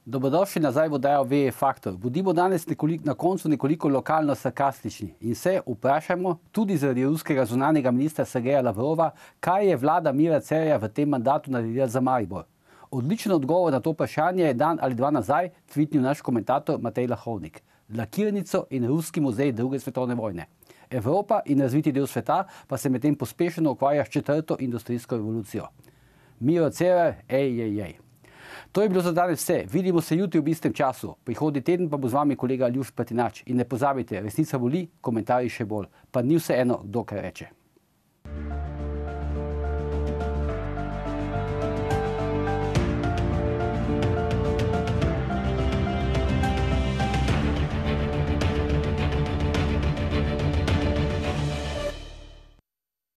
Dobrodošli nazaj v oddajo VE Faktor. Bodimo danes na koncu nekoliko lokalno sarkastični in se vprašajmo tudi zaradi ruskega zunanjega ministra Sergeja Lavrova, kaj je vlada Mira Cerarja v tem mandatu naredila za Maribor. Odličen odgovor na to vprašanje je dan ali dva nazaj tvitnil naš komentator Matej Lahovnik. Lakirnico in Ruski muzej druge svetovne vojne. Evropa in razviti del sveta pa se medtem pospešeno ukvarja s četrto industrijsko revolucijo. Miro Cerar, ej. To je bilo za danes vse. Vidimo se jutri v istem času. Prihodnji teden pa bo z vami kolega Aljuš Pretinač. In ne pozabite, resnica boli, komentarji še bolj. Pa ni vseeno, kdo kaj reče.